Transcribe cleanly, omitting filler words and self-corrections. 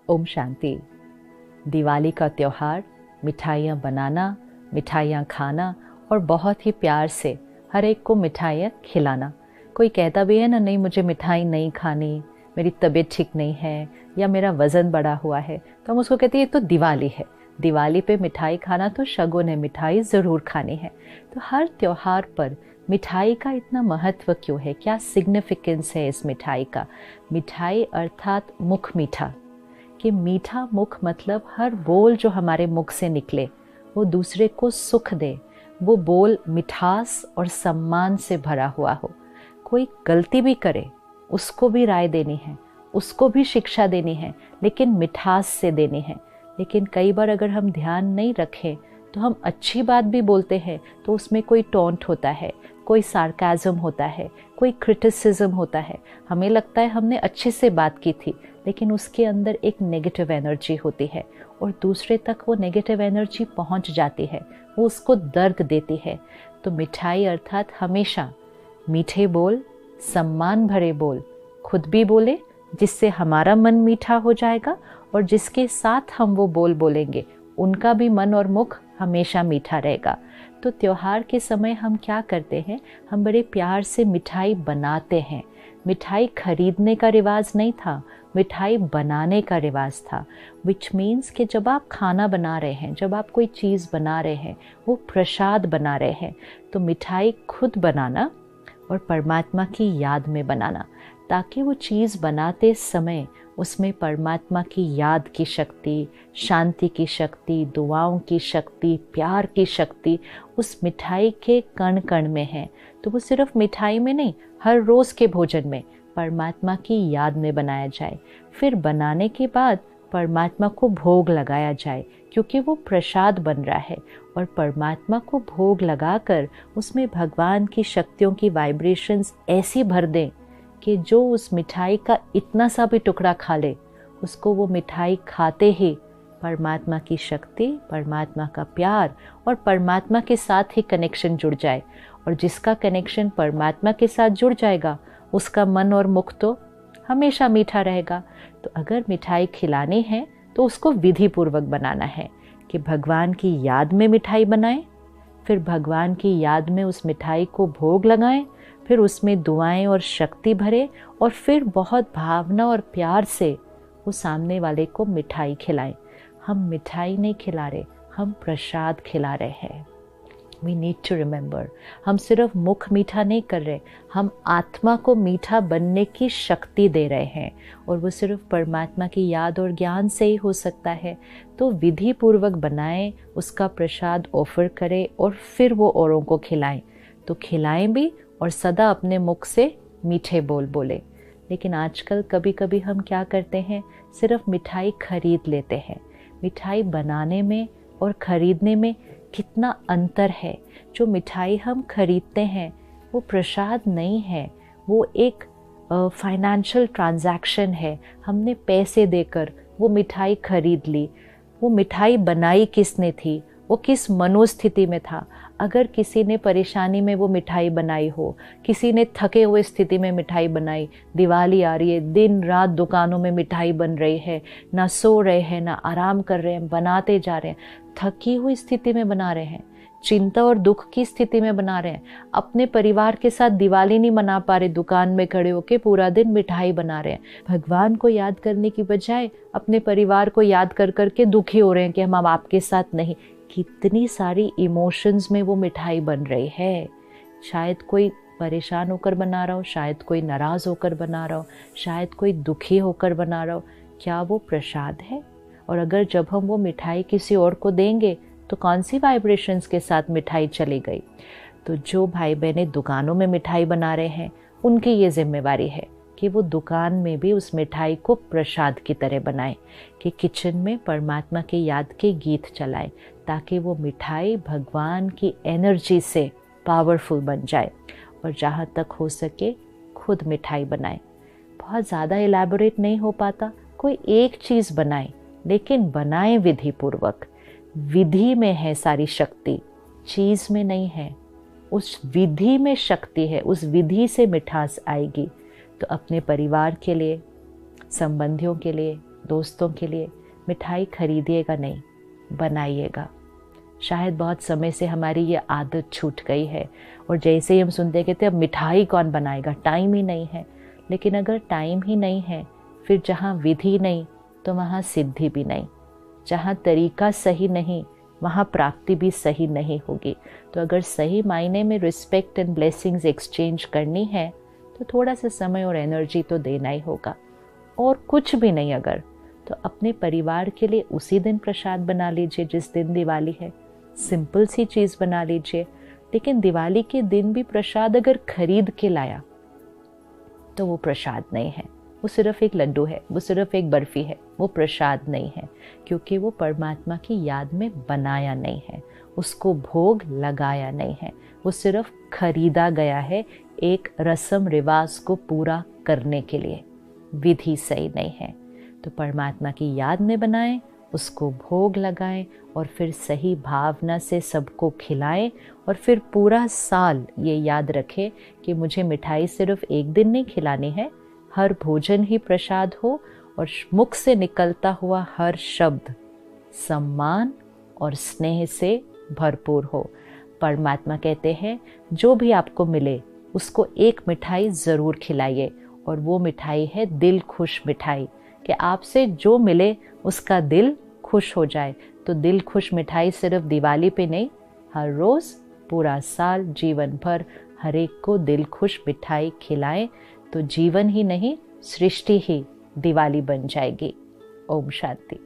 ओम शांति। दिवाली का त्यौहार, मिठाइयाँ बनाना, मिठाइयाँ खाना और बहुत ही प्यार से हर एक को मिठाइयाँ खिलाना। कोई कहता भी है ना, नहीं मुझे मिठाई नहीं खानी, मेरी तबीयत ठीक नहीं है या मेरा वज़न बढ़ा हुआ है, तो हम उसको कहते हैं ये तो दिवाली है, दिवाली पे मिठाई खाना तो शगुन है, मिठाई ज़रूर खानी है। तो हर त्यौहार पर मिठाई का इतना महत्व क्यों है? क्या सिग्निफिकेंस है इस मिठाई का? मिठाई अर्थात मुख मीठा, कि मीठा मुख मतलब हर बोल जो हमारे मुख से निकले वो दूसरे को सुख दे, वो बोल मिठास और सम्मान से भरा हुआ हो। कोई गलती भी करे उसको भी राय देनी है, उसको भी शिक्षा देनी है, लेकिन मिठास से देनी है। लेकिन कई बार अगर हम ध्यान नहीं रखें तो हम अच्छी बात भी बोलते हैं तो उसमें कोई टोंट होता है, कोई सार्काज़म होता है, कोई क्रिटिसिज्म होता है। हमें लगता है हमने अच्छे से बात की थी, लेकिन उसके अंदर एक नेगेटिव एनर्जी होती है और दूसरे तक वो नेगेटिव एनर्जी पहुंच जाती है, वो उसको दर्द देती है। तो मिठाई अर्थात हमेशा मीठे बोल, सम्मान भरे बोल खुद भी बोले, जिससे हमारा मन मीठा हो जाएगा और जिसके साथ हम वो बोल बोलेंगे उनका भी मन और मुख हमेशा मीठा रहेगा। तो त्योहार के समय हम क्या करते हैं, हम बड़े प्यार से मिठाई बनाते हैं। मिठाई खरीदने का रिवाज नहीं था, मिठाई बनाने का रिवाज था। विच मीन्स कि जब आप खाना बना रहे हैं, जब आप कोई चीज़ बना रहे हैं, वो प्रसाद बना रहे हैं, तो मिठाई खुद बनाना और परमात्मा की याद में बनाना, ताकि वो चीज़ बनाते समय उसमें परमात्मा की याद की शक्ति, शांति की शक्ति, दुआओं की शक्ति, प्यार की शक्ति उस मिठाई के कण कण में है। तो वो सिर्फ मिठाई में नहीं, हर रोज़ के भोजन में परमात्मा की याद में बनाया जाए। फिर बनाने के बाद परमात्मा को भोग लगाया जाए, क्योंकि वो प्रसाद बन रहा है। और परमात्मा को भोग लगाकर उसमें भगवान की शक्तियों की वाइब्रेशंस ऐसी भर दें कि जो उस मिठाई का इतना सा भी टुकड़ा खा ले, उसको वो मिठाई खाते ही परमात्मा की शक्ति, परमात्मा का प्यार और परमात्मा के साथ ही कनेक्शन जुड़ जाए। और जिसका कनेक्शन परमात्मा के साथ जुड़ जाएगा उसका मन और मुख तो हमेशा मीठा रहेगा। तो अगर मिठाई खिलानी है तो उसको विधि पूर्वक बनाना है कि भगवान की याद में मिठाई बनाएं, फिर भगवान की याद में उस मिठाई को भोग लगाएं, फिर उसमें दुआएं और शक्ति भरें और फिर बहुत भावना और प्यार से वो सामने वाले को मिठाई खिलाएं। हम मिठाई नहीं खिला रहे, हम प्रसाद खिला रहे हैं। We need to remember, हम सिर्फ मुख मीठा नहीं कर रहे, हम आत्मा को मीठा बनने की शक्ति दे रहे हैं और वो सिर्फ परमात्मा की याद और ज्ञान से ही हो सकता है। तो विधि पूर्वक बनाएं, उसका प्रसाद ऑफर करें और फिर वो औरों को खिलाएं। तो खिलाएं भी और सदा अपने मुख से मीठे बोल बोले। लेकिन आजकल कभी कभी हम क्या करते हैं, सिर्फ मिठाई खरीद लेते हैं। मिठाई बनाने में और खरीदने में कितना अंतर है। जो मिठाई हम खरीदते हैं वो प्रसाद नहीं है, वो एक फाइनेंशियल ट्रांजैक्शन है। हमने पैसे देकर वो मिठाई खरीद ली। वो मिठाई बनाई किसने थी, वो किस मनोस्थिति में था। अगर किसी ने परेशानी में वो मिठाई बनाई हो, किसी ने थके हुए स्थिति में मिठाई बनाई, दिवाली आ रही है, दिन रात दुकानों में मिठाई बन रही है, ना सो रहे हैं ना आराम कर रहे हैं, बनाते जा रहे हैं, थकी हुई स्थिति में बना रहे हैं, चिंता और दुख की स्थिति में बना रहे हैं, अपने परिवार के साथ दिवाली नहीं मना पा रहे, दुकान में खड़े होकर पूरा दिन मिठाई बना रहे हैं। भगवान को याद करने की बजाय अपने परिवार को याद कर करके दुखी हो रहे हैं कि हम अब आपके साथ नहीं। कितनी सारी इमोशंस में वो मिठाई बन रही है। शायद कोई परेशान होकर बना रहा हो, शायद कोई नाराज़ होकर बना रहा हो, शायद कोई दुखी होकर बना रहा हो। क्या वो प्रसाद है? और अगर जब हम वो मिठाई किसी और को देंगे तो कौन सी वाइब्रेशंस के साथ मिठाई चली गई? तो जो भाई बहनें दुकानों में मिठाई बना रहे हैं, उनकी ये जिम्मेवारी है कि वो दुकान में भी उस मिठाई को प्रसाद की तरह बनाएं, कि किचन में परमात्मा की याद के गीत चलाएं, ताकि वो मिठाई भगवान की एनर्जी से पावरफुल बन जाए। और जहाँ तक हो सके खुद मिठाई बनाएं। बहुत ज़्यादा इलैबोरेट नहीं हो पाता, कोई एक चीज़ बनाएं, लेकिन बनाएं विधि पूर्वक। विधि में है सारी शक्ति, चीज़ में नहीं है। उस विधि में शक्ति है, उस विधि से मिठास आएगी। तो अपने परिवार के लिए, संबंधियों के लिए, दोस्तों के लिए मिठाई खरीदिएगा नहीं, बनाइएगा। शायद बहुत समय से हमारी ये आदत छूट गई है और जैसे ही हम सुनते कहते अब मिठाई कौन बनाएगा, टाइम ही नहीं है। लेकिन अगर टाइम ही नहीं है, फिर जहाँ विधि नहीं तो वहाँ सिद्धि भी नहीं, जहाँ तरीका सही नहीं वहाँ प्राप्ति भी सही नहीं होगी। तो अगर सही मायने में रिस्पेक्ट एंड ब्लेसिंग्स एक्सचेंज करनी है तो थोड़ा सा समय और एनर्जी तो देना ही होगा। और कुछ भी नहीं अगर, तो अपने परिवार के लिए उसी दिन प्रसाद बना लीजिए जिस दिन दिवाली है। सिंपल सी चीज़ बना लीजिए। लेकिन दिवाली के दिन भी प्रसाद अगर खरीद के लाया तो वो प्रसाद नहीं है, वो सिर्फ एक लड्डू है, वो सिर्फ एक बर्फी है, वो प्रसाद नहीं है, क्योंकि वो परमात्मा की याद में बनाया नहीं है, उसको भोग लगाया नहीं है, वो सिर्फ खरीदा गया है एक रस्म रिवाज को पूरा करने के लिए। विधि सही नहीं है। तो परमात्मा की याद में बनाएं, उसको भोग लगाएं और फिर सही भावना से सबको खिलाएं। और फिर पूरा साल ये याद रखें कि मुझे मिठाई सिर्फ एक दिन नहीं खिलानी है, हर भोजन ही प्रसाद हो और मुख से निकलता हुआ हर शब्द सम्मान और स्नेह से भरपूर हो। परमात्मा कहते हैं जो भी आपको मिले उसको एक मिठाई ज़रूर खिलाइए, और वो मिठाई है दिल खुश मिठाई, कि आपसे जो मिले उसका दिल खुश हो जाए। तो दिल खुश मिठाई सिर्फ दिवाली पे नहीं, हर रोज़ पूरा साल जीवन भर हर एक को दिल खुश मिठाई खिलाएं, तो जीवन ही नहीं सृष्टि ही दिवाली बन जाएगी। ओम शांति।